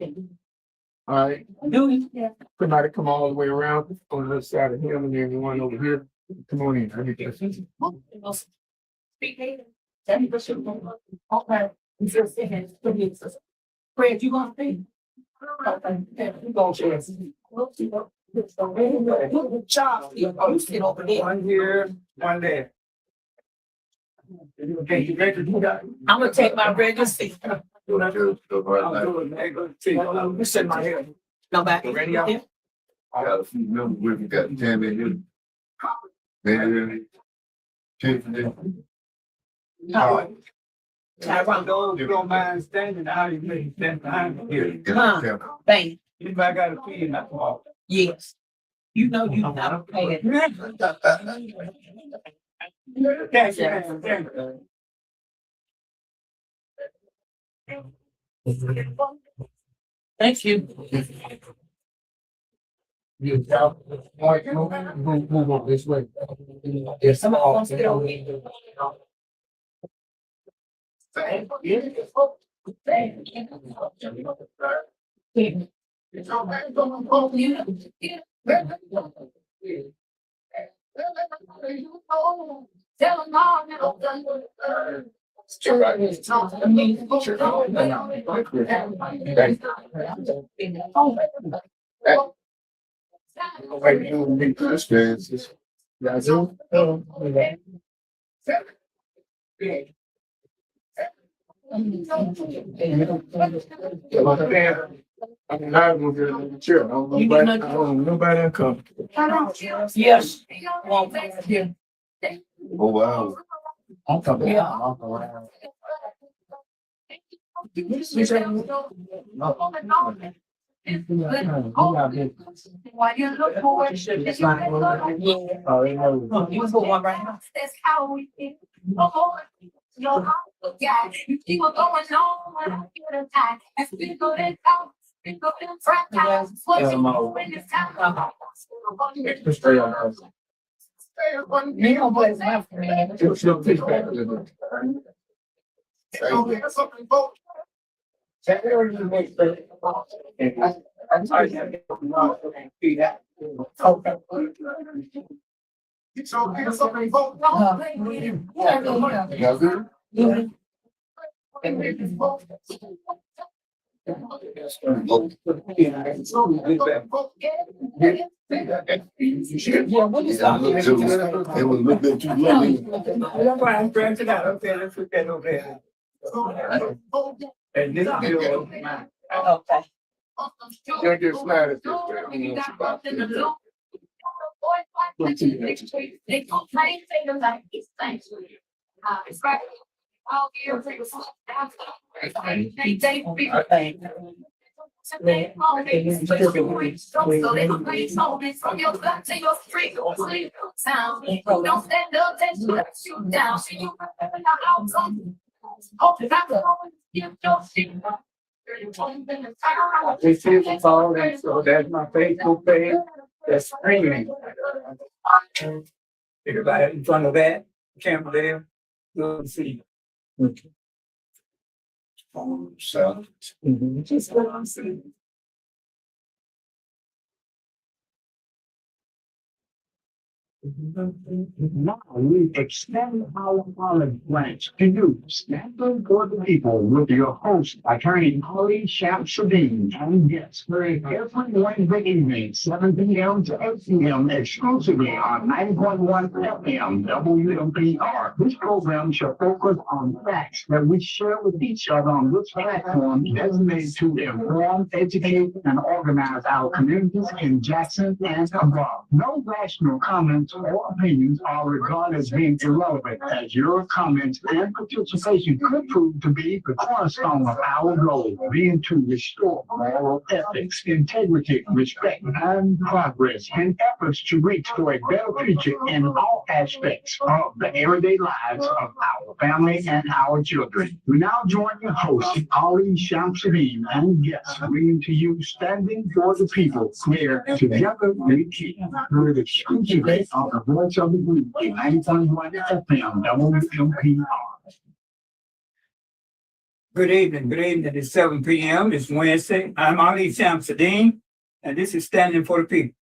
All right. Somebody come all the way around on this side of him and then the one over here. Come on in. Let me get this. Okay. Fred, you gonna speak? You gonna share. Good job. You sit over there. One here, one there. Okay, you ready to do that? I'm gonna take my regular seat. Do I do? You sit my hair. Go back. Ready out? I got a few members with me, got Tammy here. Man, All right. Tyrone, you don't mind standing, how you make stand behind me here? Thank you. If I got a fee in that wall. Yes. You know you not paying. Thank you. You move this way. There's some of them. experiences. I'm not gonna get in the chair. I don't know nobody come. Yes. Oh, wow. I'm coming. Yeah. Why you look forward to this? You for one right now. That's how we think. Yeah, you were going on when I feel the time. As people that out, people in front time. What you do when it's time. Stay on. Me don't play my friend. It's your pitch back. I'm sorry. It's okay. Something vote. Yeah, what is that? It was a little bit too long. I'm trying to that. Okay, let's put that over there. And this bill is mine. Okay. Can't get slide at this way. They don't play things like these things. It's right. I'll give you don't stand up and shoot down. This is a phone, so that's my Facebook page. That's streaming. Everybody in front of that camera there, you'll see. So. Just what I'm saying. Now we extend our olive branch to you, Standing for the People, with your host, attorney Holly Shamsuddin, and guests heard every Wednesday evening, 7 p.m. to 8 p.m. exclusively on 9.1 FM WMPR. This program shall focus on facts that we share with each other on this platform designated to inform, educate, and organize our communities in Jackson and abroad. No rational comments or opinions are regarded as being irrelevant, as your comments and participation could prove to be the cornerstone of our goal, being to restore moral ethics, integrity, respect, and progress in efforts to reach for a better future in all aspects of the everyday lives of our family and our children. We now join your host, Ali Shamsuddin, and guests bringing to you Standing for the People, where together we keep heard exclusively on the voice of the group, 90.1 FM WMPR. Good evening. Good evening. It's 7 p.m. It's Wednesday. I'm Ali Shamsuddin, and this is Standing for the People.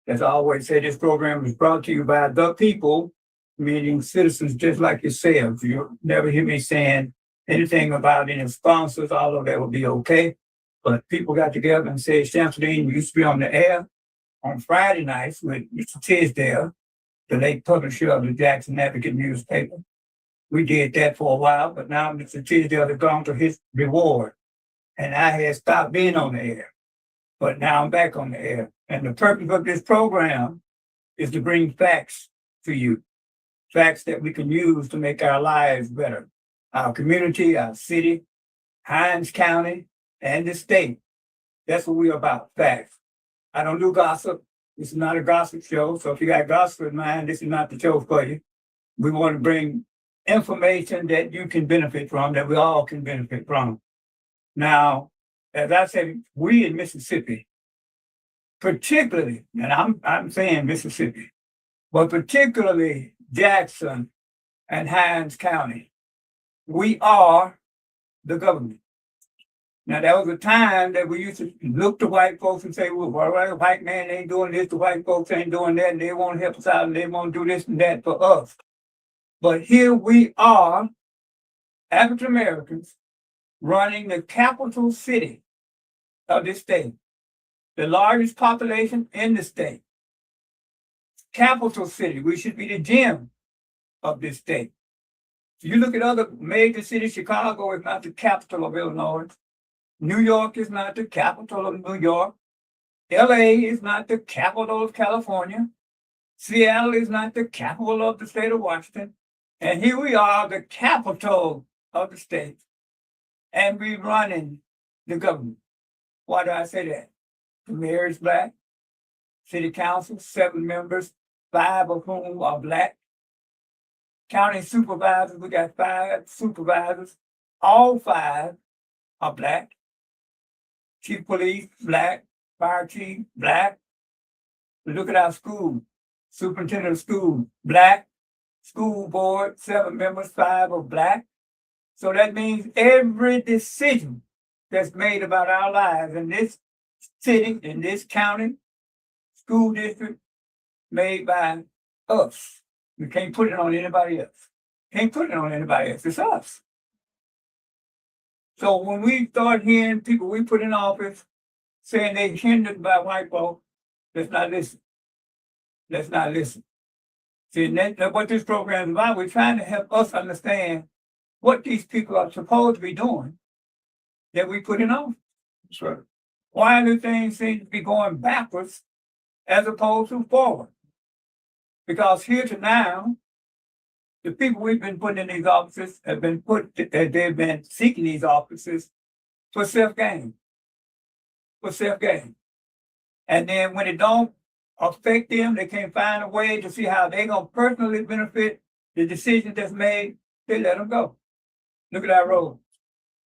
As I always say, this program is brought to you by the people, meaning citizens just like yourselves. You'll never hear me saying anything about any sponsors. All of that will be okay. But people got together and said, Shamsuddin, you used to be on the air on Friday nights with Mr. Tisdale, the late publisher of the Jackson Advocate newspaper. We did that for a while, but now Mr. Tisdale has gone to his reward. And I had stopped being on the air, but now I'm back on the air. And the purpose of this program is to bring facts to you, facts that we can use to make our lives better. Our community, our city, Hines County, and the state. That's what we're about, facts. I don't do gossip. This is not a gossip show. So if you got gossip in mind, this is not the show for you. We want to bring information that you can benefit from, that we all can benefit from. Now, as I said, we in Mississippi, particularly, and I'm saying Mississippi, but particularly Jackson and Hines County, we are the government. Now, there was a time that we used to look to white folks and say, well, the white man ain't doing this, the white folks ain't doing that, and they won't help us out, and they won't do this and that for us. But here we are, African Americans, running the capital city of this state, the largest population in the state. Capital city, we should be the gem of this state. If you look at other major cities, Chicago is not the capital of Illinois. New York is not the capital of New York. LA is not the capital of California. Seattle is not the capital of the state of Washington. And here we are, the capital of the state, and we running the government. Why do I say that? The mayor is black, city council, 7 members, 5 of whom are black. County supervisors, we got 5 supervisors, all 5 are black. Chief of police, black, fire chief, black. We look at our school, superintendent of school, black. School board, 7 members, 5 are black. So that means every decision that's made about our lives in this city, in this county, school district, made by us. We can't put it on anybody else. Can't put it on anybody else. It's us. So when we start hearing people we put in office saying they're hindered by white folks, let's not listen. Let's not listen. See, that's what this program is about. We're trying to help us understand what these people are supposed to be doing that we put in office. That's right. Why do things seem to be going backwards as opposed to forward? Because here to now, the people we've been putting in these offices have been they've been seeking these offices for self-gain. For self-gain. And then when it don't affect them, they can't find a way to see how they're going to personally benefit the decision that's made, they let them go. Look at our roads.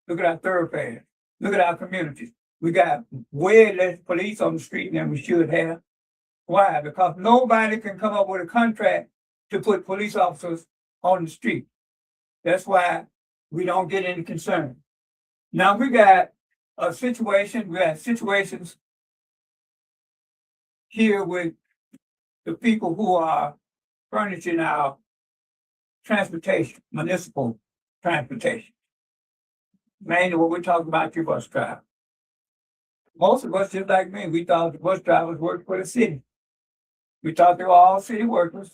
Look at our thoroughfares. Look at our communities. We got way less police on the street than we should have. Why? Because nobody can come up with a contract to put police officers on the street. That's why we don't get any concern. Now we got situations here with the people who are furnishing our transportation, municipal transportation. Mainly what we're talking about, your bus driver. Most of us, just like me, we thought the bus drivers worked for the city. We thought they were all city workers,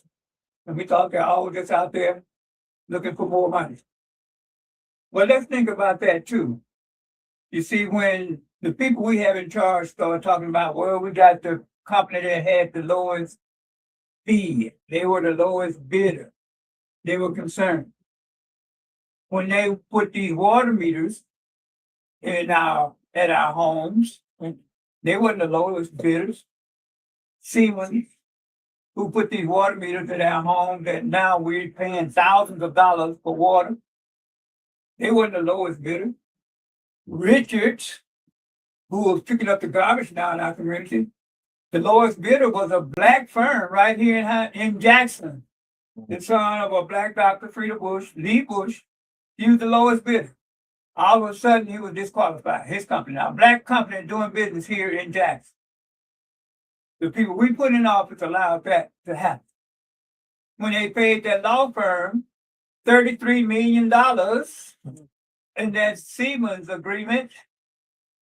and we thought they're all just out there looking for more money. Well, let's think about that too. You see, when the people we have in charge start talking about, well, we got the company that had the lowest bid. They were the lowest bidder. They were concerned. When they put these water meters at our homes, they weren't the lowest bidders. Siemens, who put these water meters at our homes that now we're paying thousands of dollars for water, they weren't the lowest bidder. Richards, who was picking up the garbage now in our community, the lowest bidder was a black firm right here in Jackson. The son of a black doctor, Frida Bush, Lee Bush. He was the lowest bidder. All of a sudden, he was disqualified. His company, now, black company doing business here in Jackson. The people we put in office allowed that to happen. When they paid that law firm $33 million in that Siemens agreement,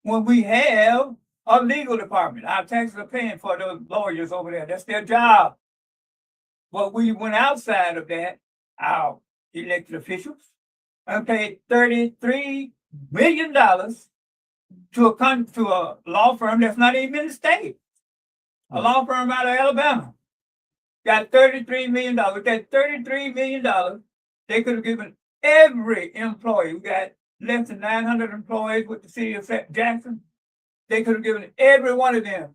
when we have a legal department, our taxes are paying for those lawyers over there. That's their job. But we went outside of that, our elected officials, and paid $33 million to a law firm that's not even in the state. A law firm out of Alabama got $33 million. With that $33 million, they could have given every employee, we got less than 900 employees with the city of Jackson, they could have given every one of them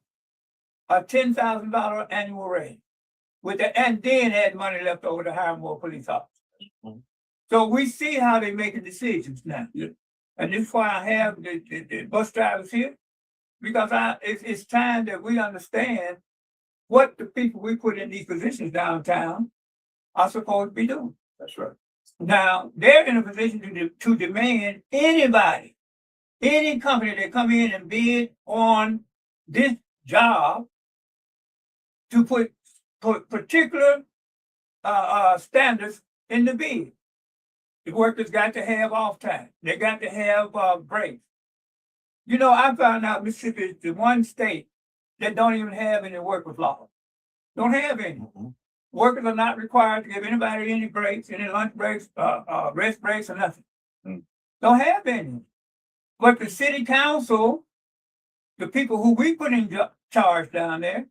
a $10,000 annual raise. With that, and then had money left over to hire more police officers. So we see how they're making decisions now. Yeah. And this is why I have the bus drivers here, because it's time that we understand what the people we put in these positions downtown are supposed to be doing. That's right. Now, they're in a position to demand anybody, any company that come in and bid on this job to put particular standards in the bid. The workers got to have off time. They got to have breaks. You know, I found out Mississippi is the one state that don't even have any workers' law. Don't have any. Mm-hmm. Workers are not required to give anybody any breaks, any lunch breaks, rest breaks, or nothing. Don't have any. But the city council, the people who we put in charge down there,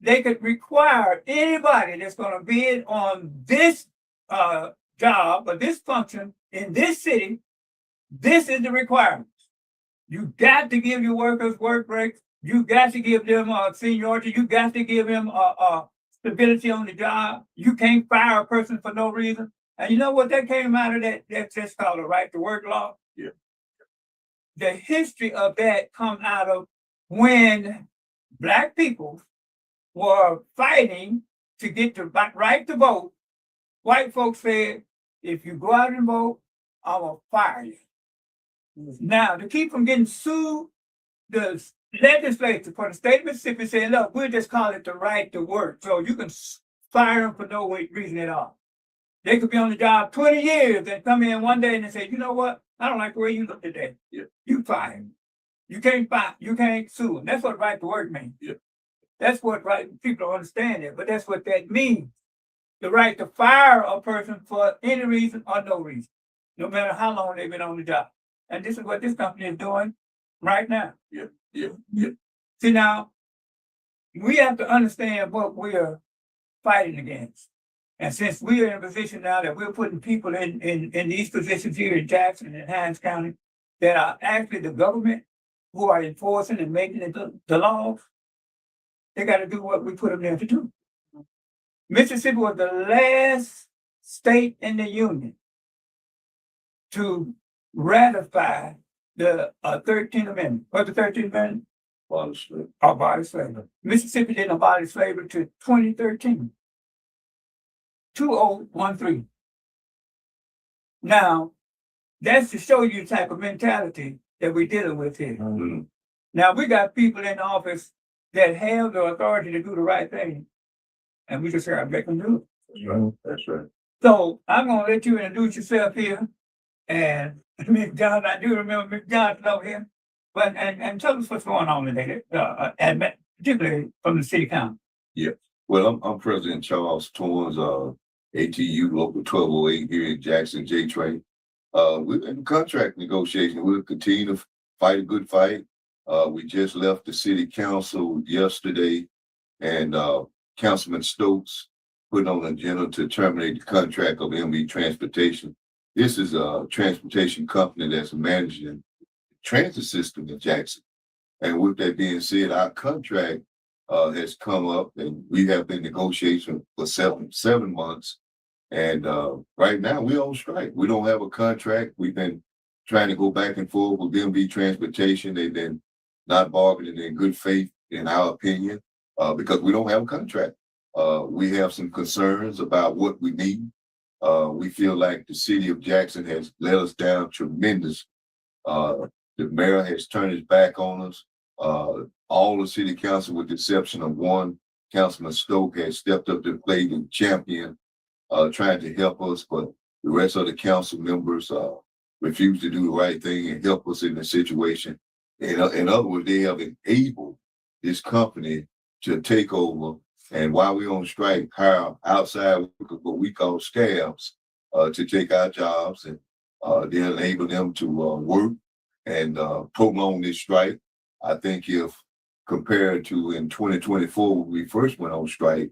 they could require anybody that's going to bid on this job or this function in this city. This is the requirements. You got to give your workers work breaks. You got to give them seniority. You got to give them stability on the job. You can't fire a person for no reason. And you know what that came out of that? That's just called a right to work law. Yeah. The history of that come out of when black people were fighting to get the right to vote. White folks said, if you go out and vote, I will fire you. Now, to keep from getting sued, the legislature for the state of Mississippi said, look, we'll just call it the right to work. So you can fire them for no reason at all. They could be on the job 20 years and come in one day and they say, you know what? I don't like the way you look today. Yeah. You fire me. You can't fire. You can't sue them. That's what right to work means. Yeah. That's what right. People don't understand it, but that's what that means. The right to fire a person for any reason or no reason, no matter how long they've been on the job. And this is what this company is doing right now. Yeah. See, now, we have to understand what we are fighting against. And since we are in a position now that we're putting people in these positions here in Jackson and Hinds County that are actually the government who are enforcing and making the laws, they got to do what we put them there to do. Mississippi was the last state in the union to ratify the 13th Amendment. What's the 13th Amendment? Abolish slavery. Mississippi didn't abolish slavery until 2013. 2013. Now, that's to show you the type of mentality that we're dealing with here. Mm-hmm. Now, we got people in office that have the authority to do the right thing, and we just have to make them do it. That's right. So I'm going to let you introduce yourself here. And Miss Johnson, I do remember Miss Johnson over here. But and tell us what's going on today, and particularly from the city council. Yeah. Well, I'm President Charles Torrance, ATU Local 1208 here in Jackson, J-Train. We're in contract negotiation. We'll continue to fight a good fight. We just left the city council yesterday, and Councilman Stokes put on an agenda to terminate the contract of MB Transportation. This is a transportation company that's managing the transit system in Jackson. And with that being said, our contract has come up, and we have been negotiating for seven months. And right now we're on strike. We don't have a contract. We've been trying to go back and forth with MB Transportation. They've been not bargaining in good faith, in our opinion, because we don't have a contract. We have some concerns about what we need. We feel like the city of Jackson has let us down tremendously The mayor has turned his back on us. All the city council, with the exception of one, Councilman Stoke, has stepped up to the plate and champion, trying to help us, but the rest of the council members refuse to do the right thing and help us in the situation. In other words, they have enabled this company to take over, and while we're on strike, hire outside workers, what we call scabs, to take our jobs, and they enable them to work and prolong this strike. I think if compared to in 2024, when we first went on strike,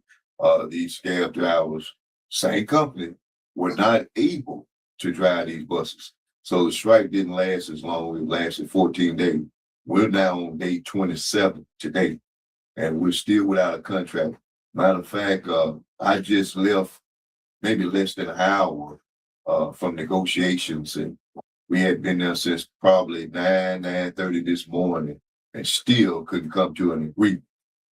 these scab drivers, same company, were not able to drive these buses. So the strike didn't last as long. It lasted 14 days. We're now on day 27 today, and we're still without a contract. Matter of fact, I just left maybe less than an hour from negotiations, and we had been there since probably 9:30 this morning, and still couldn't come to an agreement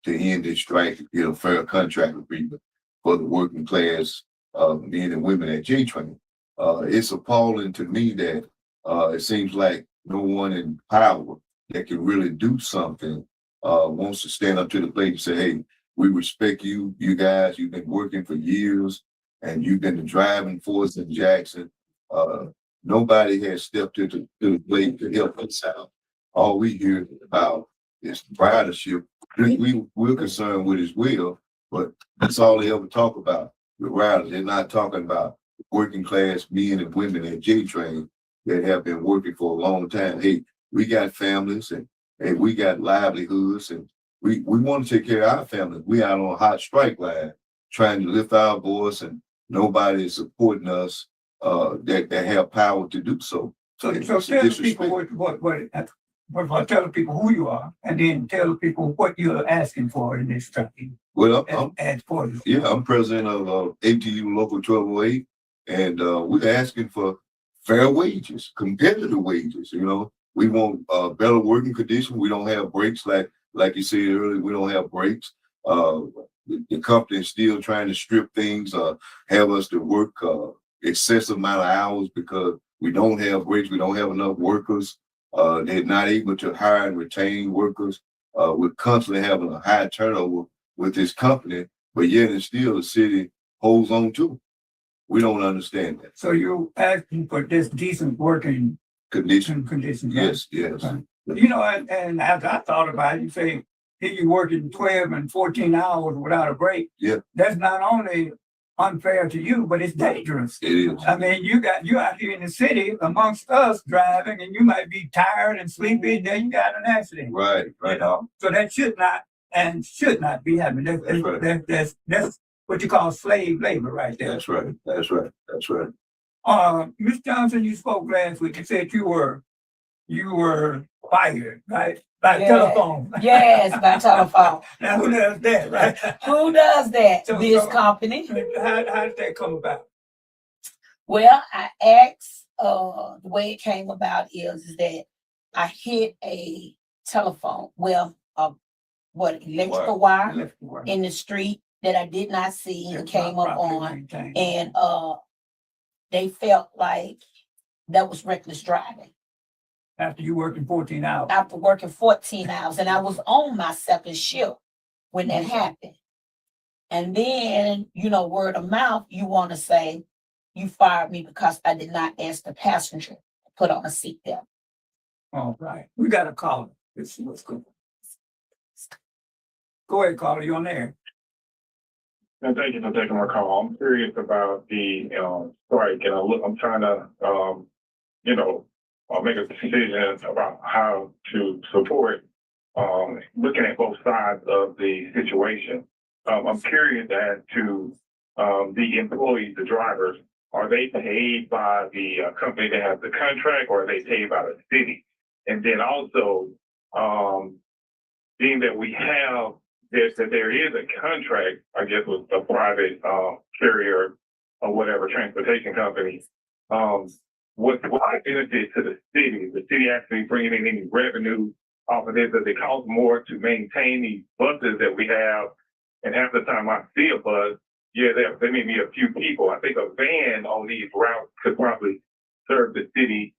to end this strike and get a fair contract agreement for the working class men and women at J-Train. It's appalling to me that it seems like no one in power that can really do something wants to stand up to the plate and say, hey, we respect you, you guys, you've been working for years, and you've been the driving force in Jackson. Nobody has stepped to the plate to help us out. All we hear about is ridership. We're concerned with as well, but that's all they ever talk about. The riders, they're not talking about working class men and women at J-Train that have been working for a long time. Hey, we got families, and we got livelihoods, and we want to take care of our families. We out on a hot strike line trying to lift our voice, and nobody is supporting us that have power to do so. So tell the people what tell the people who you are, and then tell the people what you're asking for in this strike. Well, I'm president of ATU Local 1208, and we're asking for fair wages, competitive wages. You know, we want better working conditions. We don't have breaks like you said earlier. We don't have breaks. The company is still trying to strip things, have us to work excessive amount of hours because we don't have breaks. We don't have enough workers. They're not able to hire and retain workers. We're constantly having a high turnover with this company, but yet and still the city holds on to. We don't understand that. So you're asking for this decent working conditions. Yes, yes. Right. You know, and after I thought about it, you say here you're working 12 and 14 hours without a break. Yeah. That's not only unfair to you, but it's dangerous. It is. I mean, you out here in the city amongst us driving, and you might be tired and sleepy, then you got an accident. Right. You know, so that should not be happening. That's what you call slave labor right there. That's right. Ms. Johnson, you spoke last week. You said you were fired, right? By telephone. Yes, by telephone. Now who does that, right? Who does that? So- This so- company. How did that come about? Well, I asked, the way it came about is that I hit a telephone, electrical wire in the street that I did not see and came up on, and they felt like that was reckless driving. After you working 14 hours. After working 14 hours, and I was on my second shift when that happened. And then, word of mouth, you want to say you fired me because I did not ask the passenger to put on a seatbelt. All right. We got a caller. Let's see what's going on. Go ahead, caller. You on there? And thank you for taking my call. I'm curious about the strike, and I'm trying to, make a decision about how to support, looking at both sides of the situation. I'm curious as to the employees, the drivers. Are they paid by the company that has the contract, or are they paid by the city? And then also, being that we have that there is a contract, I guess, with a private carrier or whatever transportation company, what benefit to the city? Is the city actually bringing in any revenue off of this? Does it cost more to maintain these buses that we have? And half the time I see a bus, there may be a few people. I think a van on these routes could probably serve the city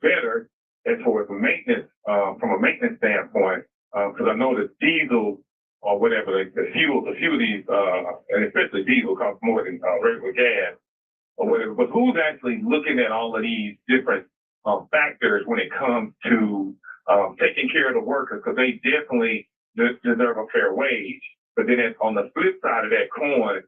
better. as far as maintenance, from a maintenance standpoint, because I know the diesel or whatever, the fuel these, and especially diesel costs more than regular gas or whatever. But who's actually looking at all of these different factors when it comes to taking care of the workers? Because they definitely deserve a fair wage. But then on the flip side of that coin,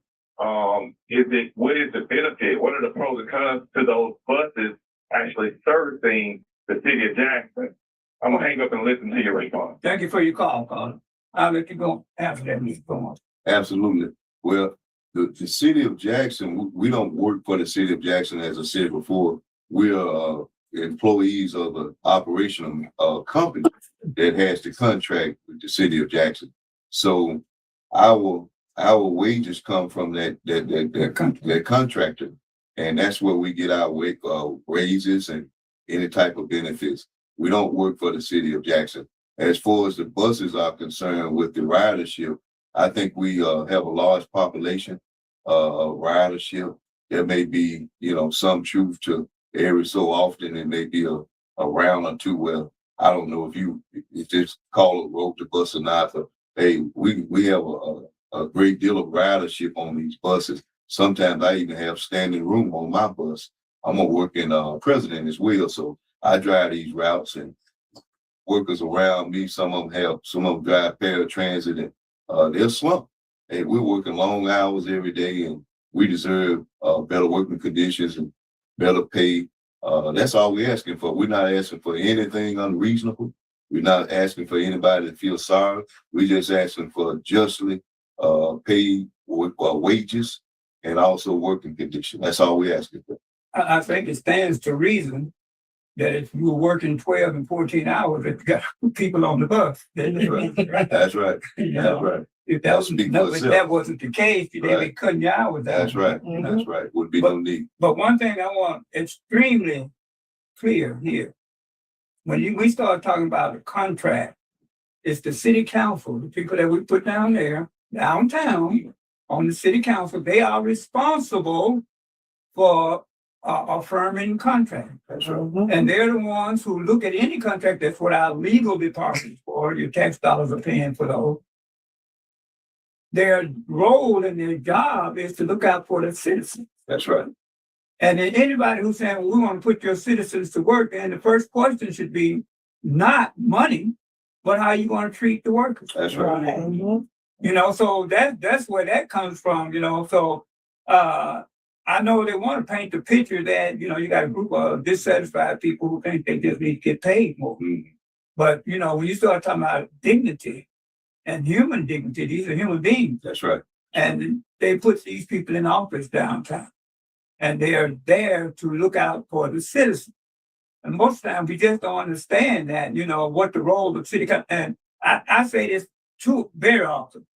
what is the benefit? What are the pros and cons to those buses actually servicing the city of Jackson? I'm gonna hang up and listen to your response. Thank you for your call, Carl. I'll let you go after that, Mr. Thomas. Absolutely. Well, the city of Jackson, we don't work for the city of Jackson, as I said before. We are employees of an operational company that has the contract with the city of Jackson. So our wages come from that contractor, and that's where we get our raises and any type of benefits. We don't work for the city of Jackson. As far as the buses are concerned with the ridership, I think we have a large population of ridership. There may be, some truth to every so often, it may be a round or two where I don't know if you just call it road to bus or not, but hey, we have a great deal of ridership on these buses. Sometimes I even have standing room on my bus. I'm a working president as well, so I drive these routes, and workers around me, some of them drive paratransit, and they're slumped. Hey, we're working long hours every day, and we deserve better working conditions and better pay. That's all we're asking for. We're not asking for anything unreasonable. We're not asking for anybody to feel sorry. We're just asking for justly paid wages and also working conditions. That's all we're asking for. I think it stands to reason that if you were working 12 and 14 hours, that you got people on the bus. That's right. That's right. If that wasn't the case, they'd be cutting your hours down. That's right. That's right. Would be no need. But one thing I want extremely clear here, when we start talking about a contract, it's the city council, the people that we put down there, downtown, on the city council, they are responsible for affirming contract. That's right. And they're the ones who look at any contract. That's what our legal department for. Your tax dollars are paying for those. Their role and their job is to look out for the citizens. That's right. And then anybody who's saying, well, we want to put your citizens to work, and the first question should be not money, but how you going to treat the workers. That's right. So that's where that comes from, So I know they want to paint the picture that, you got a group of dissatisfied people who think they just need to get paid more. Mm-hmm. But, when you start talking about dignity and human dignity, these are human beings. That's right. And they put these people in office downtown. And they are there to look out for the citizens. And most of the time, we just don't understand that, what the role of city council. And I say this too very often.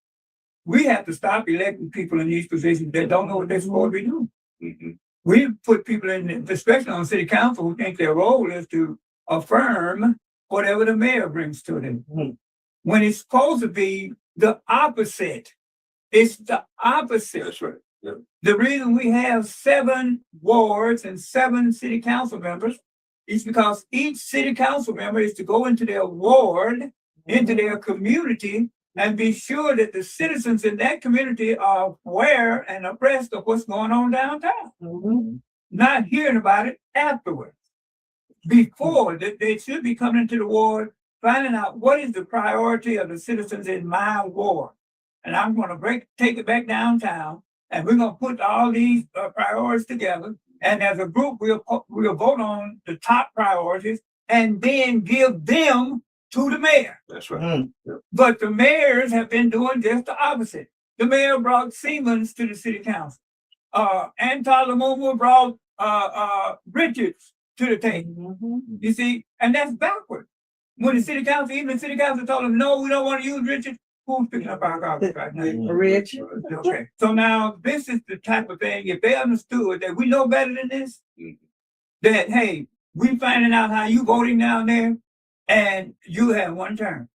We have to stop electing people in these positions that don't know what they're supposed to be doing. Mm-hmm. We put people in, especially on city council, who think their role is to affirm whatever the mayor brings to them. Mm-hmm. When it's supposed to be the opposite. It's the opposite. That's right. Yep. The reason we have 7 wards and 7 city council members is because each city council member is to go into their ward, into their community, and be sure that the citizens in that community are aware and abreast of what's going on downtown. Mm-hmm. Not hearing about it afterwards. Before, they should be coming into the ward, finding out what is the priority of the citizens in my ward. And I'm going to take it back downtown, and we're going to put all these priorities together. And as a group, we'll vote on the top priorities and then give them to the mayor. That's right. Yep. But the mayors have been doing just the opposite. The mayor brought Siemens to the city council. Antalamuma brought Richards to the table. Mm-hmm. You see, and that's backwards. When the city council told them, no, we don't want to use Richards. Who's picking up our garbage right now? Rich. Okay. So now this is the type of thing, if they understood that we know better than this, that, hey, we finding out how you voting down there, and you have one term.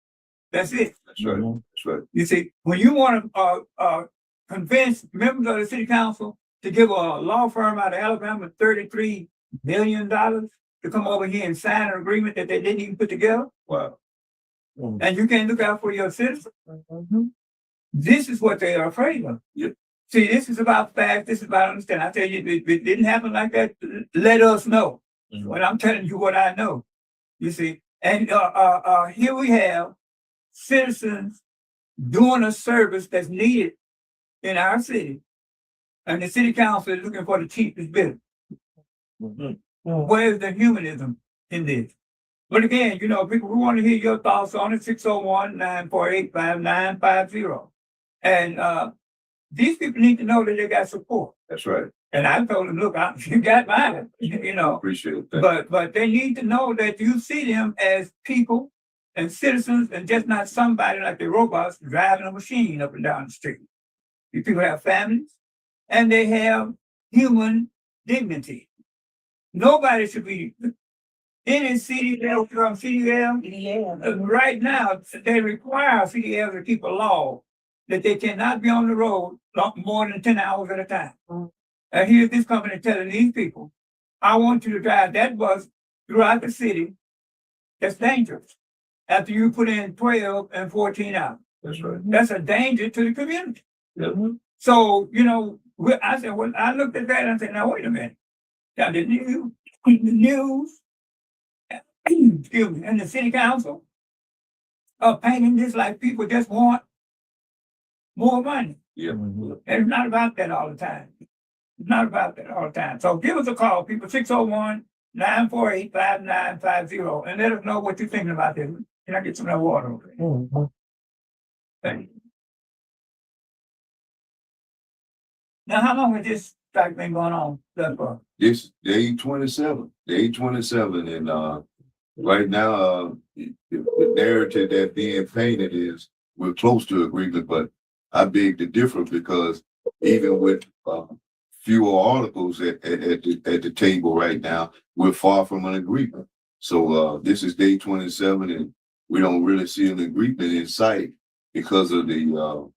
That's it. That's right. That's right. You see, when you want to convince members of the city council to give a law firm out of Alabama $33 million, to come over here and sign an agreement that they didn't even put together, Wow. and you can't look out for your citizens. This is what they are afraid of. Yep. See, this is about facts. This is about understanding. I tell you, if it didn't happen like that, let us know. When I'm telling you what I know, you see. And here we have citizens doing a service that's needed in our city, and the city council is looking for the cheapest bidder. Where's the humanism in this? But again, you know, people, we want to hear your thoughts on it. 601-948-5950. And these people need to know that they got support. That's right. And I told them, look, you got mine, you know. Appreciate that. But they need to know that you see them as people and citizens, and just not somebody like the robots driving a machine up and down the street. These people have families, and they have human dignity. Nobody should be any CDL from CDL. Yeah. Right now, they require CDL to keep a law that they cannot be on the road more than 10 hours at a time. And here's this company telling these people, I want you to drive that bus throughout the city. That's dangerous. After you put in 12 and 14 hours. That's right. That's a danger to the community. Yep. So, you know, I said, well, I looked at that and I said, now, wait a minute. Now, the news, excuse me, and the city council are painting this like people just want more money. Yeah. And it's not about that all the time. It's not about that all the time. So give us a call, people, 601-948-5950, and let us know what you're thinking about this. Can I get some of that water over there? Thank you. Now, how long has this strike been going on thus far? This day 27, and right now, the narrative that being painted is we're close to agreement, but I beg to differ because even with fewer articles at the table right now, we're far from an agreement. So this is day 27, and we don't really see an agreement in sight because of the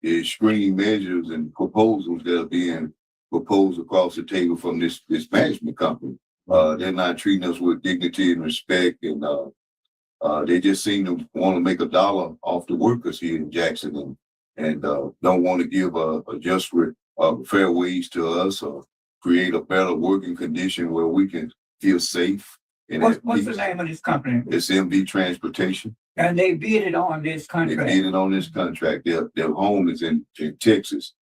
extreme measures and proposals that are being proposed across the table from this management company. They're not treating us with dignity and respect, and they just seem to want to make a dollar off the workers here in Jackson, and don't want to give a just fair wage to us or create a better working condition where we can feel safe. And What's the name of this company? It's MV Transportation. And they bidded on this They contract. bidded on this contract. Their home is in Texas.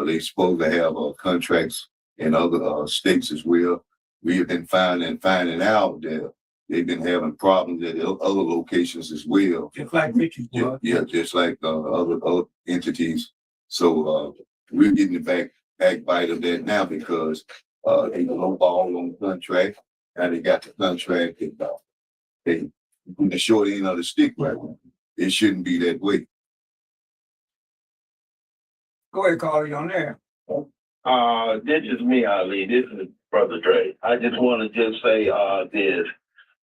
They supposed to have contracts in other states as well. We have been finding out that they've been having problems at other locations as well. Just like Richard. Yeah, just like other entities. So we're getting the back bite of that now because they low ball on the contract. Now they got the contract and they the short end of the stick right now. It shouldn't be that way. Go ahead, Carl, you on there. This is me, Ali. This is Brother Dre. I just want to just say this.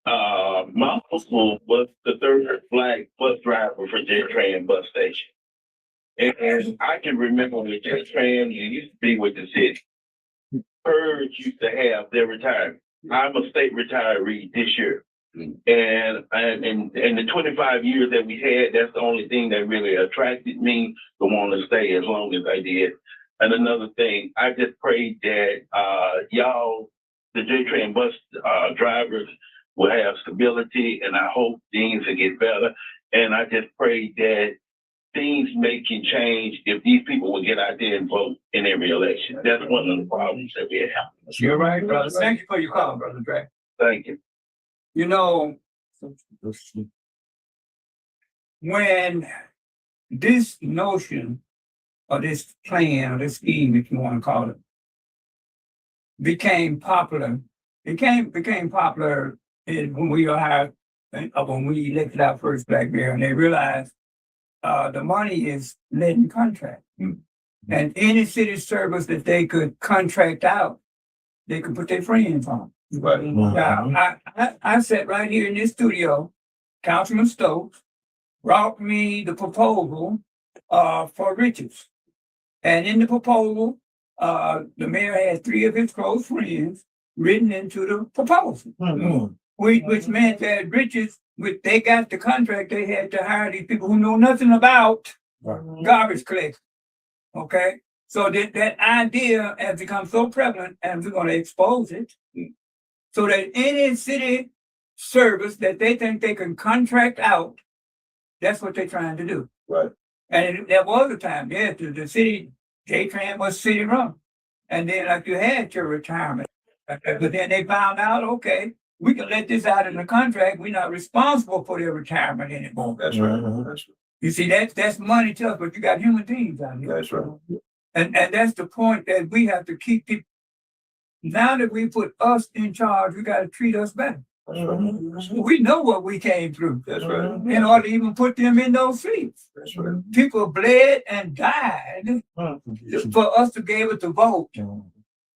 My uncle was the third black bus driver for J-Train bus station. And I can remember when J-Train used to be with the city. Purge used to have their retirement. I'm a state retiree this year. And the 25 years that we had, that's the only thing that really attracted me to want to stay as long as I did. And another thing, I just prayed that y'all, the J-Train bus drivers, will have stability, and I hope things will get better. And I just prayed that things can change if these people will get out there and vote in every election. That's one of the problems that we have. You're right, brother. Thank you for your call, Brother Dre. Thank you. You know, when this notion or this plan or this scheme, if you want to call it, became popular, became popular when we elected our first black mayor, and they realized the money is letting contract. And any city service that they could contract out, they could put their friends on. Right. Now, I sat right here in this studio. Councilman Stokes brought me the proposal for Richards. And in the proposal, the mayor had 3 of his close friends written into the proposal. Which meant that Richards, they got the contract, they had to hire these people who know nothing about garbage collection. Okay? So that idea has become so prevalent, and we're going to expose it, so that any city service that they think they can contract out, that's what they're trying to do. Right. And there was a time, yeah, the city, J-Tran was city run. And then like you had your retirement. But then they found out, okay, we can let this out in the contract. We're not responsible for their retirement anymore. That's right. That's right. You see, that's money to us, but you got human beings out here. That's right. And that's the point that we have to keep people. Now that we put us in charge, we got to treat us better. That's right. We know what we came through That's right. in order to even put them in those seats. That's right. People bled and died for us to be able to vote.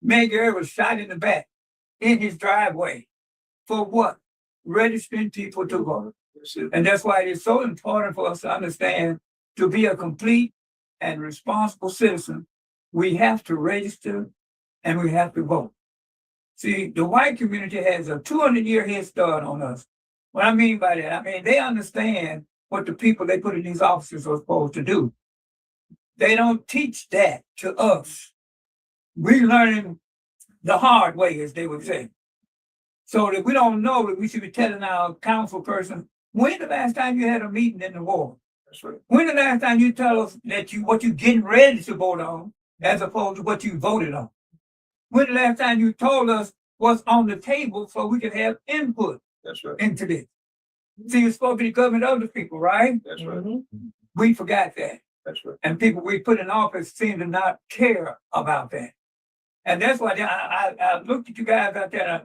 Mayor was shot in the back in his driveway. For what? Registering people to vote. And that's why it is so important for us to understand, to be a complete and responsible citizen, we have to register and we have to vote. See, the white community has a 200-year head start on us. What I mean by that, I mean, they understand what the people they put in these offices are supposed to do. They don't teach that to us. We learning the hard way, as they would say. So that we don't know that we should be telling our council person, when the last time you had a meeting in the ward? That's right. When the last time you tell us that what you getting ready to vote on, as opposed to what you voted on? When the last time you told us what's on the table so we could have input That's right. into this? See, you're supposed to be the government of the people, right? That's right. We forgot that. That's right. And people we put in office seem to not care about that. And that's why I looked at you guys out there.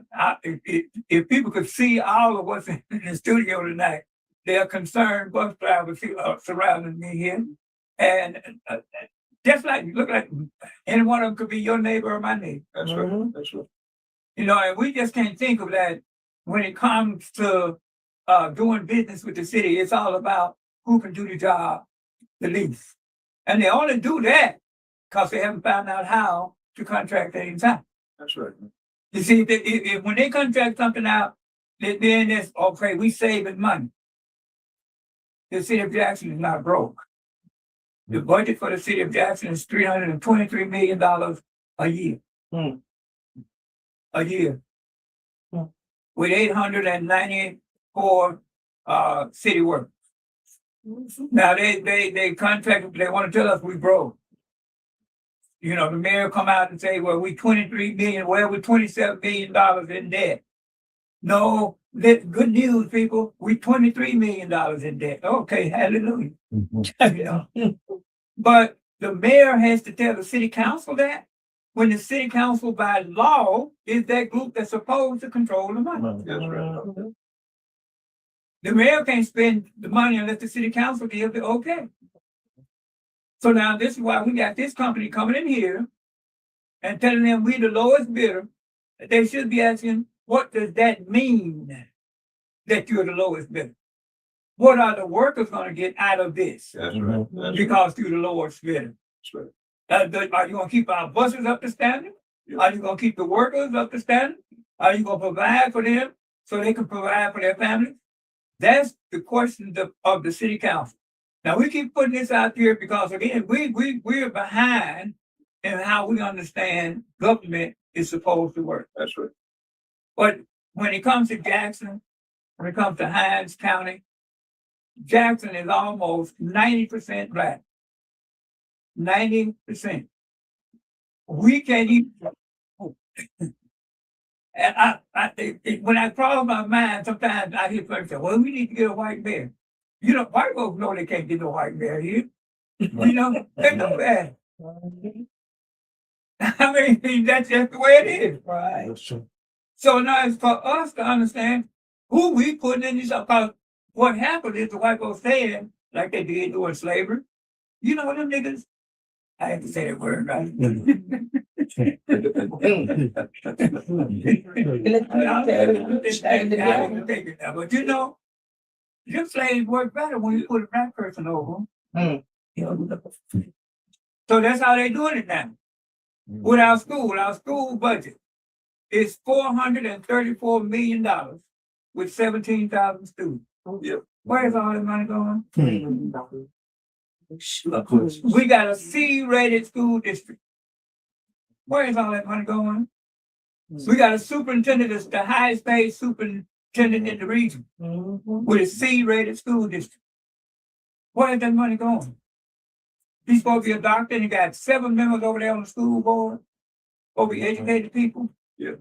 If people could see all of what's in the studio tonight, they're concerned bus drivers surrounding me here. And just like, look like any one of them could be your neighbor or my neighbor. That's right. That's right. You know, and we just can't think of that when it comes to doing business with the city. It's all about who can do the job the least. And they only do that because they haven't found out how to contract things out. That's right. You see, if when they contract something out, then it's okay, we saving money. The city of Jackson is not broke. The budget for the city of Jackson is $323 million a year. A year. With 894 city workers. Now they contract, they want to tell us we broke. You know, the mayor come out and say, well, we 23 million, well, we're $27 million in debt. No, good news, people, we $23 million in debt. Okay, hallelujah. You know? But the mayor has to tell the city council that, when the city council by law is that group that's supposed to control the money. That's right. The mayor can't spend the money unless the city council gives the okay. So now this is why we got this company coming in here and telling them we the lowest bidder. They should be asking, what does that mean that you're the lowest bidder? What are the workers going to get out of this? That's right. That's Because you're the lowest bidder. right. Are you going to keep our buses up to standard? Yeah. Are you going to keep the workers up to standard? Are you going to provide for them so they can provide for their families? That's the question of the city council. Now we keep putting this out there because again, we're behind in how we understand government is supposed to work. That's right. But when it comes to Jackson, when it comes to Hines County, Jackson is almost 90% black. 90%. We can't even. And when I cross my mind, sometimes I hear folks say, well, we need to get a white mayor. You know, white folks know they can't get no white mayor here. You know, they know that. I mean, that's just the way it is. Right. So now it's for us to understand who we putting in this, because what happened is the white folks saying, like they did during slavery, you know them niggas, I have to say that word, right? But you know, your slaves work better when you put a black person over them. So that's how they doing it now. With our school budget. is $434 million with 17,000 students. Yep. Where's all that money going? We got a C-rated school district. Where's all that money going? We got a superintendent that's the highest paid superintendent in the region with a C-rated school district. Where's that money going? He's supposed to be a doctor and he got 7 members over there on the school board. Supposed to be educated people. Yeah.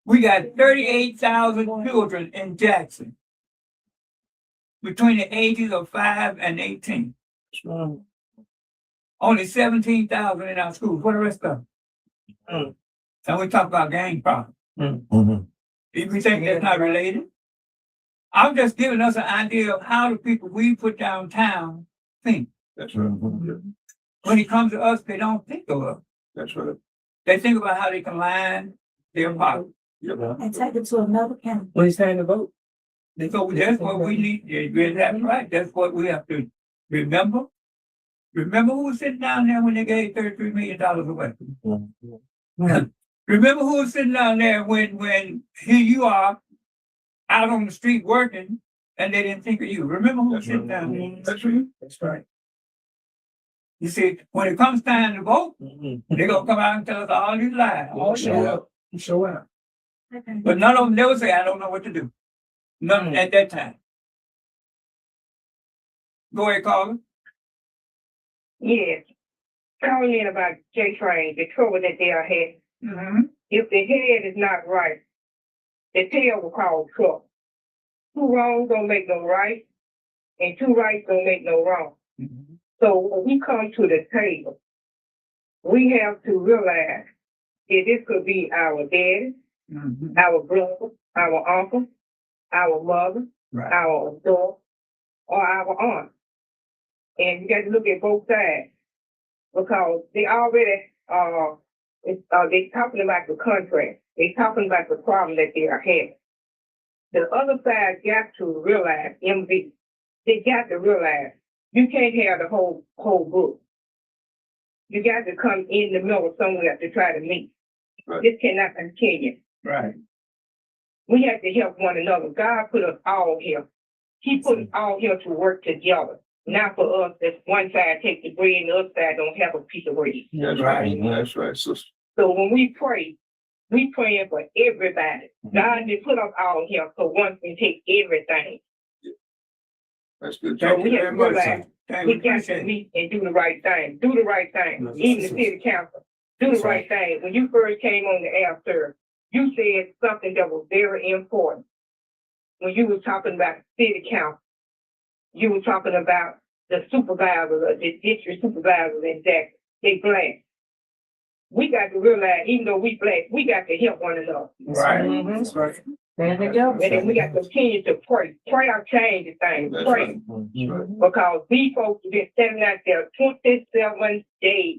We got 38,000 children in Jackson between the ages of 5 and 18. Only 17,000 in our schools. What the rest of them? And we talk about gang problems. If we think that's not related, I'm just giving us an idea of how the people we put downtown think. That's right. When it comes to us, they don't think of us. That's right. They think about how they can line their pocket. And take it to another county. When it's time to vote. So that's what we need. Yeah, that's right. That's what we have to remember. Remember who was sitting down there when they gave $33 million away. Remember who was sitting down there when here you are out on the street working and they didn't think of you. Remember who was sitting down there. That's right. That's right. You see, when it comes time to vote, they're gonna come out and tell us all these lies. Oh, show up. Show up. But none of them never say, I don't know what to do. None at that time. Go ahead, Carla. Yes. Calling in about J-Train, the trouble that they are having. Mm-hmm. If the head is not right, the tail will cause trouble. 2 wrongs don't make no right, and 2 rights don't make no wrong. Mm-hmm. So when we come to the table, we have to realize that this could be our daddy, our brother, our uncle, our mother, Right. our daughter, or our aunt. And you got to look at both sides because they already they talking about the contract. They talking about the problem that they are having. The other side got to realize, MV, they got to realize you can't have the whole book. You got to come in the middle somewhere to try to meet. Right. This cannot continue. Right. We have to help one another. God put us all here. He put us all here to work together. Not for us that one side take the bread and the other side don't have a piece of bread. That's right. That's right, sister. So when we pray, we praying for everybody. God did put us all here so one can take everything. That's good. Thank we you have very to much. realize Thank we you. got to Appreciate it. meet and do the right thing. Do the right thing. Even the city council. Do the right thing. When you first came on the air, sir, you said something that was very important. When you were talking about city council, you were talking about the supervisors, the district supervisors in Jackson. They black. We got to realize, even though we black, we got to help one another. Right. That's right. There you go. And then we got to continue to pray. Pray or change the thing. That's Pray. right. Because these folks have been standing out there 27 days.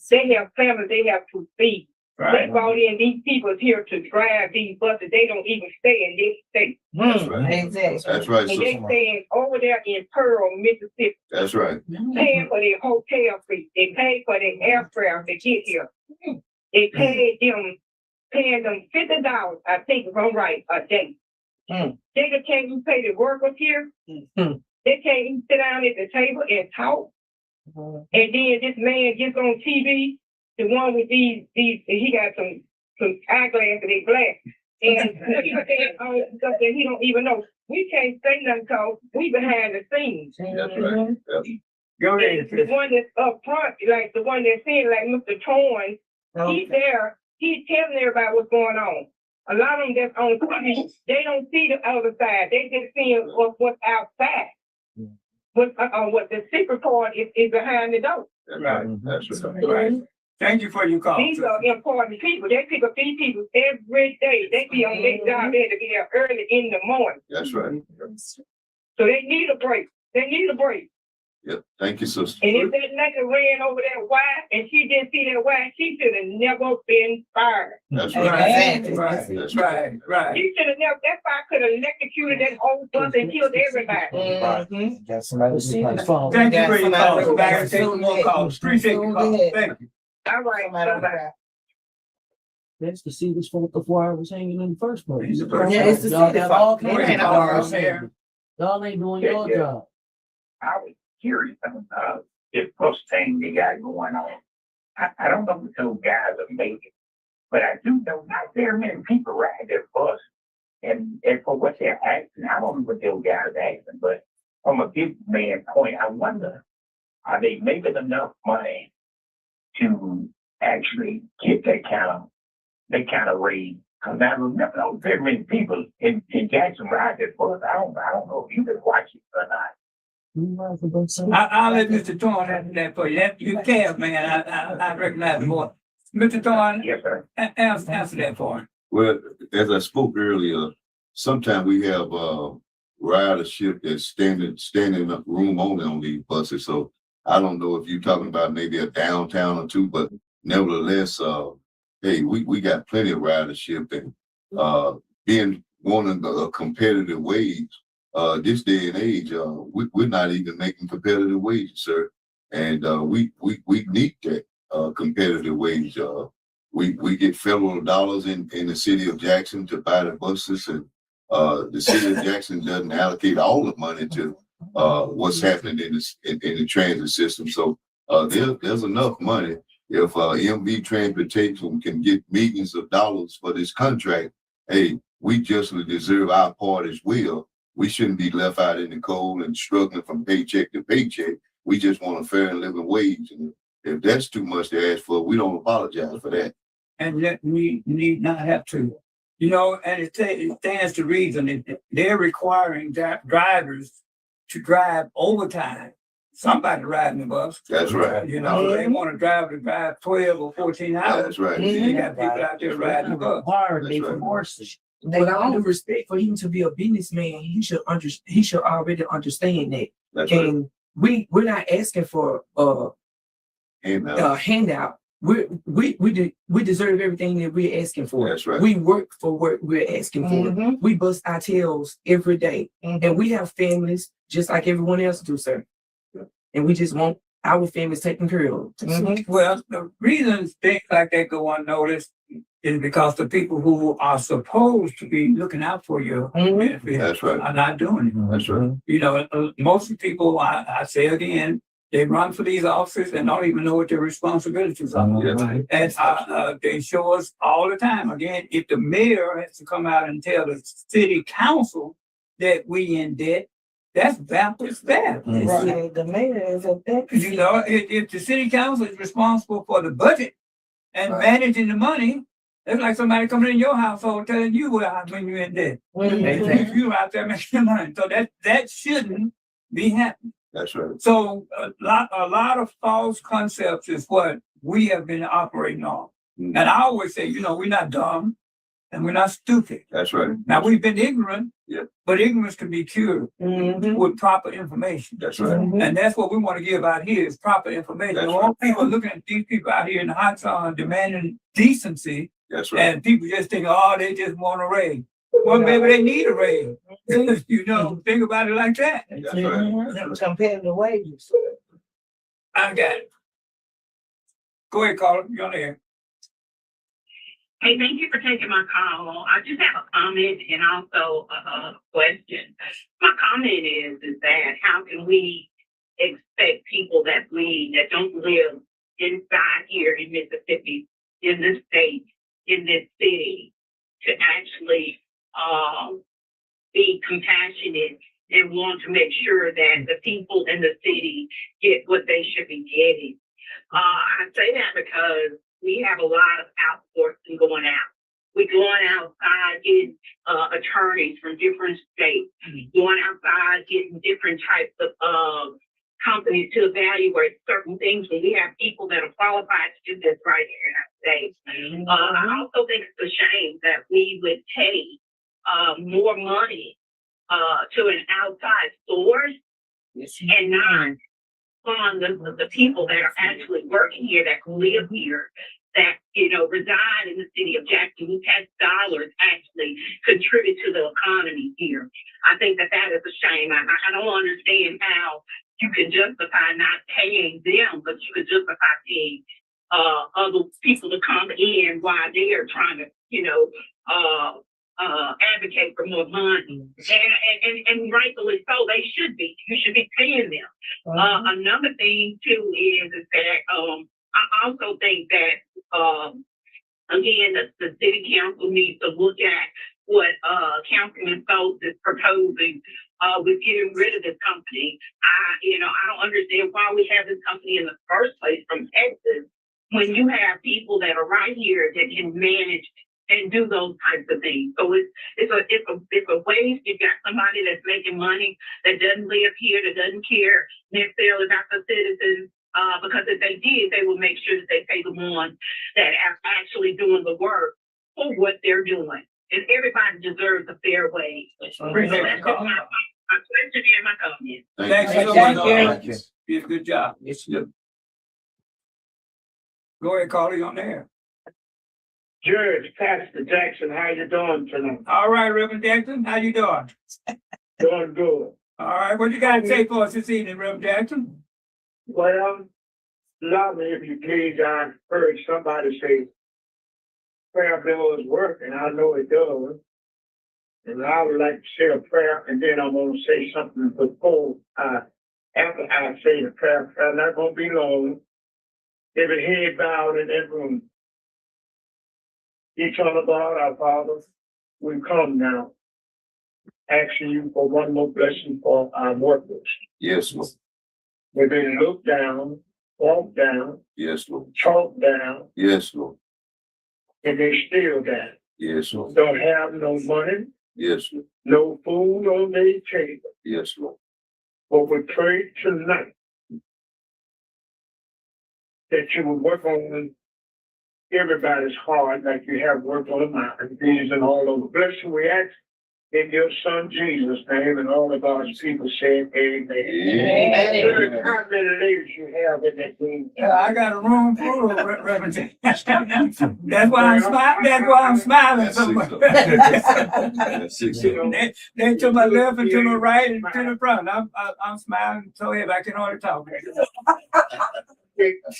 They have families they have to feed. They Right. brought in these people here to drive these buses. They don't even stay in this state. That's right. Exactly. That's right, And they sister. staying over there in Pearl, Mississippi, That's right. paying for their hotel fee. They pay for their airfare to get here. They paying them $50, I think if I'm right, a day. They just can't even pay the workers here. They can't even sit down at the table and talk. And then this man gets on TV, the one with these he got some eyeglasses, they black. And he's saying all stuff that he don't even know. We can't say nothing because we behind the scenes. That's right. Yep. Go ahead. The one that's up front, like the one that's saying, like Mr. Torrance, he's there, he's telling everybody what's going on. A lot of them that's on TV, they don't see the other side. They just seeing what's outside. What the secret part is behind the door. That's Right. right. That's right. Right. Thank you for your call. These are important people. They pick up these people every day. They be on their job there to be there early in the morning. That's right. So they need a break. They need a break. Yep. Thank you, sister. And if that nigga ran over that wife and she didn't see that wife, she should have never been fired. That's Right. right. Exactly. Right. That's Right. Right. She should have never, that fire could have electrocuted that whole bus and killed everybody. Got somebody on the phone. Thank you for your call. Somebody- Back and take some more calls. Appreciate your call. Thank you. All right, bye-bye. That's the city's fault before I was hanging in the first place. Yeah, it's the Y'all city's got fault. all Go kinds ahead, of Carl, cars there. hanging. Y'all ain't doing Yeah, your yeah. job. I was curious about this bus thing they got going on. I don't know if those guys are making, but I do know not very many people ride their bus. And for what they're asking, I don't know what those guys are asking, but from a businessman point, I wonder, are they making enough money to actually get that kind of raise? Because I remember not very many people in Jackson ride that bus. I don't know if you can watch it or not. I'll let Mr. Thorne answer that for you. You can, man. I recognize more. Mr. Thorne, Yes, sir. answer that for him. Well, as I spoke earlier, sometimes we have ridership that's standing up room only on these buses. So I don't know if you're talking about maybe a downtown or two, but nevertheless, hey, we got plenty of ridership and being wanting a competitive wage. This day and age, we're not even making competitive wages, sir. And we need that competitive wage. We get federal dollars in the city of Jackson to buy the buses, and the city of Jackson doesn't allocate all the money to what's happening in the transit system. So there's enough money. If MV Transportation can get millions of dollars for this contract, hey, we justly deserve our part as well. We shouldn't be left out in the cold and struggling from paycheck to paycheck. We just want a fair and living wage. And if that's too much to ask for, we don't apologize for that. And let me need not have to. You know, and it stands to reason they're requiring drivers to drive overtime. Somebody riding the bus. That's right. You know, they want a driver to drive 12 or 14 hours. That's right. You got people out there riding the bus. Required That's me right. from horses. With all due respect, for him to be a businessman, he should already understand that. That's right. And we're not asking for And a handout. We deserve everything that we're asking for. That's right. We work for what we're asking for. We bust our tails every day. And we have families just like everyone else do, sir. And we just want our families taken care of. Well, the reasons things like that go unnoticed is because the people who are supposed to be looking out for your benefit That's right. are not doing it. That's right. You know, most people, I say again, they run for these offices and don't even know what their responsibilities are. Yeah. And they show us all the time. Again, if the mayor has to come out and tell the city council that we in debt, that's backwards bad. Right. The mayor is a You know, if the city council is responsible for the budget and managing the money, it's like somebody coming in your household telling you when you're in debt. If you're out there making money. So that shouldn't be happening. That's right. So a lot of false concepts is what we have been operating on. And I always say, you know, we're not dumb and we're not stupid. That's right. Now we've been ignorant, Yeah. but ignorance can be cured with proper information. That's right. And that's what we want to give out here is proper information. That's All people looking at these people out here in the hot sun demanding decency, That's right. and people just think, oh, they just want a raise. Well, maybe they need a raise. You know, think about it like that. That's right. Compared to wages. I got it. Go ahead, Carla. You're on there. Hey, thank you for taking my call. I just have a comment and also a question. My comment is that how can we expect people that don't live inside here in Mississippi, in this state, in this city, to actually be compassionate and want to make sure that the people in the city get what they should be getting. I say that because we have a lot of outsourcing going out. We're going outside getting attorneys from different states, going outside getting different types of companies to evaluate certain things when we have people that are qualified to do this right here in our state. I also think it's a shame that we would pay more money to an outside source and not fund the people that are actually working here, that live here, that, you know, reside in the city of Jackson, whose tax dollars actually contribute to the economy here. I think that is a shame. I don't understand how you can justify not paying them, but you could justify paying other people to come in while they are trying to, advocate for more money. And rightfully so, they should be. You should be paying them. Another thing too is that I also think that again the city council needs to look at what Councilman Stokes is proposing with getting rid of this company. I don't understand why we have this company in the first place from Texas when you have people that are right here that can manage and do those types of things. So it's a waste. You've got somebody that's making money that doesn't live here, that doesn't care necessarily about the citizens. Because if they did, they would make sure that they pay the ones that are actually doing the work for what they're doing. And everybody deserves a fair wage. Appreciate That's you just calling. my question and my comment. Thanks so Thank much. you. Thank you. Did a good job. Yes, Go ahead, Carly, on there. Judge, Pastor Jackson, how you doing tonight? All right, Reverend Jackson, how you doing? Doing good. All right, what you got to say for us this evening, Reverend Jackson? Well, allow me if you please, I heard somebody say prayer bill is working. I know it does. And I would like to say a prayer, and then I'm going to say something before after I say the prayer. Prayer not going to be long. Every head bowed in that room. Eternal God, our Father, we come now asking you for one more blessing for our workers. Yes, Lord. We've been looked down, walked down, Yes, Lord. talked down, Yes, Lord. and they still down. Yes, Lord. Don't have no money, Yes, Lord. no food on their table. Yes, Lord. But we pray tonight that you will work on everybody's heart like you have worked on mine. These and all over. Blessing we ask in your son Jesus' name, and all of God's people say amen. Amen. How many ladies you have in that room? I got a room full of Reverend Jackson. That's why I'm smiling. That's why I'm smiling That's so six much. of them. That's six of them. They to my left and to my right and to the front. I'm smiling so heavy I can hardly talk. It's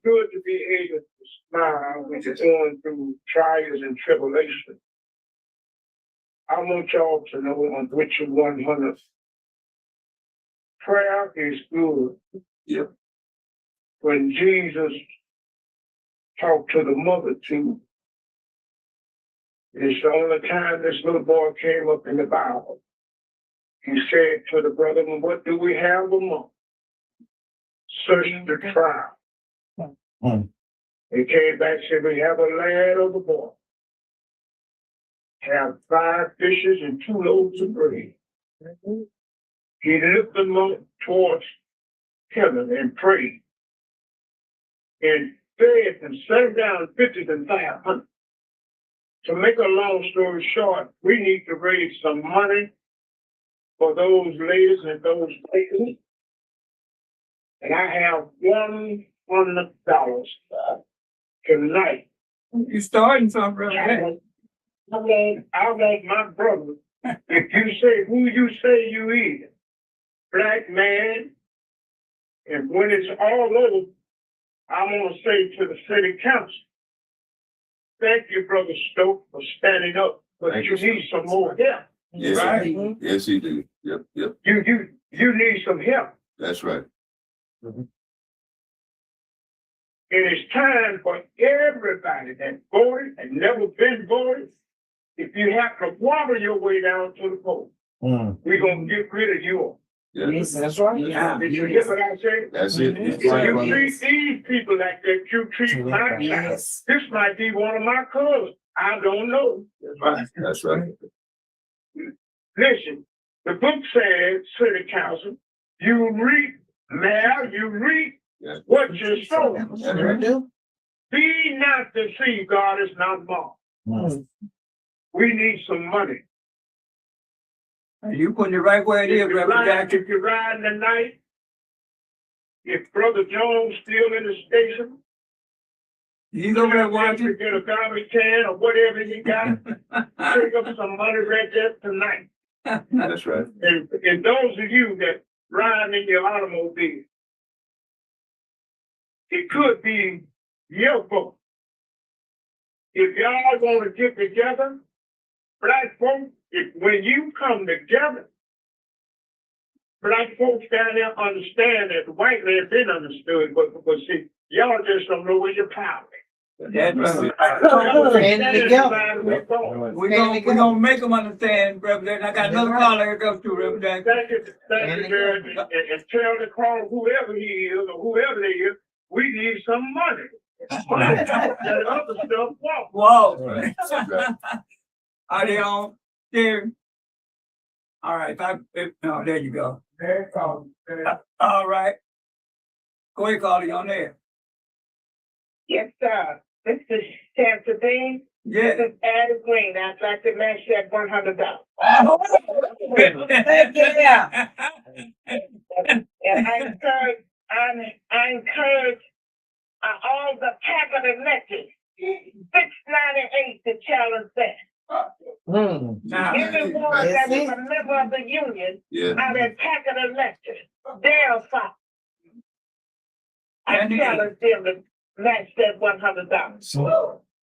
good to be able to smile when you're going through trials and tribulations. I want y'all to know on Richard 100, prayer is good. Yep. When Jesus talked to the multitude, it's the only time this little boy came up in the Bible. He said to the brethren, what do we have among? Search the trial. He came back and said, we have a lad of a boy. Have 5 fishes and 2 loaves of bread. He lifted them up towards heaven and prayed. And fed and set down 50 and 500. To make a long story short, we need to raise some money for those ladies and those places. And I have $100 tonight. You starting something, Reverend? I want my brother. If you say who you say you is, black man, and when it's all over, I want to say to the city council, thank you, Brother Stokes, for standing up, but Thank you you, need some more help. Yes, Right. he do. Yes, he do. Yep, yep. You need some help. That's right. It is time for everybody that voted and never been voted. If you have to waddle your way down to the poll, we're going to get rid of you. Yeah. Yes, that's right. Yeah. Did you hear what I said? That's it. Mhm. It's If right, you brother. treat these people like that, you treat my child. Yes. This might be one of my cousins. I don't know. That's right. That's right. Listen, the book says, city council, you reap, mayor, you reap Yeah. what you sow. That's right. Be not deceived, God is not mocked. We need some money. You putting it right where it is, Reverend Jackson. If you're riding tonight, if Brother Jones still in the station, He's over there to watching. get a garbage can or whatever he got, pick up some money right there tonight. That's right. And those of you that ride in your automobile, it could be your vote. If y'all wanna get together, black folks, when you come together, black folks down there understand that the white man been understood, but see, y'all just don't know where your power is. That's right. Standing together. We're gonna make them understand, Reverend. I got another caller here goes to Reverend. Thank you, Jared, and tell the call whoever he is or whoever they is, we need some money. That other stuff, walk. Whoa. Are they on there? All right, no, there you go. All right. Go ahead, Carly, on there. Yes, sir. This is Santa Dean. Yeah. This is Addie Green. I'd like to match that $100. Yeah. And I encourage all the Packard elected, 698 to challenge that. Now, Everyone that is a member of the union Yeah. are in Packard elected. They're fine. I challenge them to match that $100.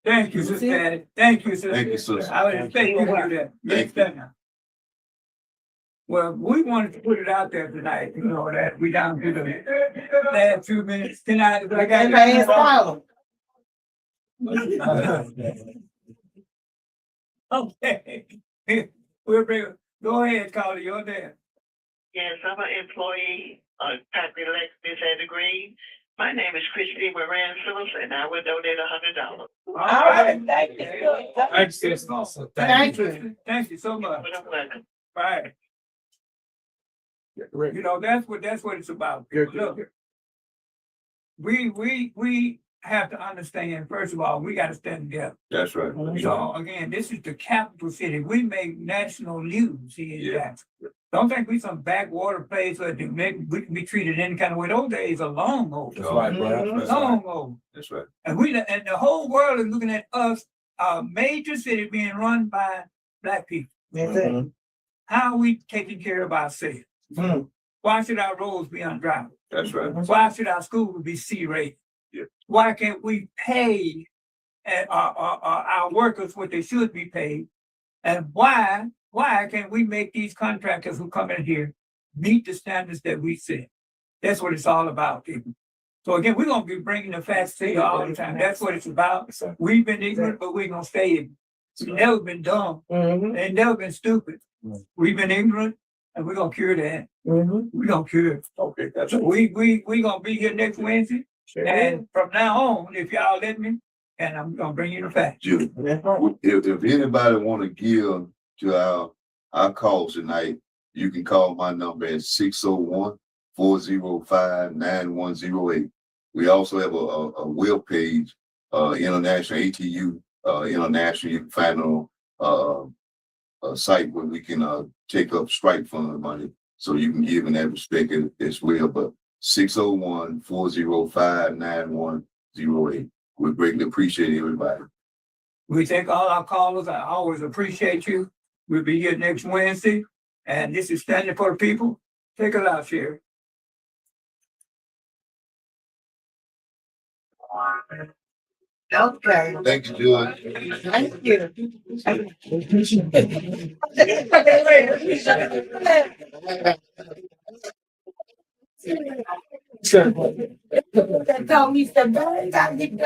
thank you, Sister Patty. Thank you, Sister. Thank you, sister. I would expect you to do that. Yes, sir. Well, we wanted to put it out there tonight, you know, that we down to the last 2 minutes tonight. But I got Okay. We'll bring, go ahead, Carly, you're there. Yes, I'm an employee of Packard Elect Miss Anna Green. My name is Christine Moran Phillips, and I will donate $100. All right, thank you. Thanks, sis. Also, thank you. Thank you so much. Right. You know, that's what it's about. Look, we have to understand, first of all, we got to stand together. That's right. So again, this is the capital city. We make national news here in Yeah. Jackson. Don't think we some backwater place where we can be treated any kind of way. Those days are long over. That's right, bro. That's Long right. over. That's right. And the whole world is looking at us, our major city being run by black people. That's it. How are we taking care of ourselves? Why should our roads be undrivable? That's right. Why should our schools be C-rated? Yeah. Why can't we pay our workers what they should be paid? And why can't we make these contractors who come in here meet the standards that we set? That's what it's all about, people. So again, we're going to be bringing the facts to you all the time. That's what it's about. We've been ignorant, but we're going to stay ignorant. We've never been dumb. Ain't never been stupid. We've been ignorant, and we're going to cure that. We're going to cure it. Okay, that's So we going to be here next Wednesday. And from now on, if y'all let me, and I'm going to bring you the facts. Judy. If anybody want to give to our cause tonight, you can call my number at 601-405-9108. We also have a web page, International ATU International. You can find on a site where we can take up strike fund money, so you can give in that respect as well. But 601-405-9108. We greatly appreciate everybody. We thank all our callers. I always appreciate you. We'll be here next Wednesday. And this is Standing for the People. Take it out, Sherry. Okay. Thank you, George. Thank you. They told me, said, "Babe, I need to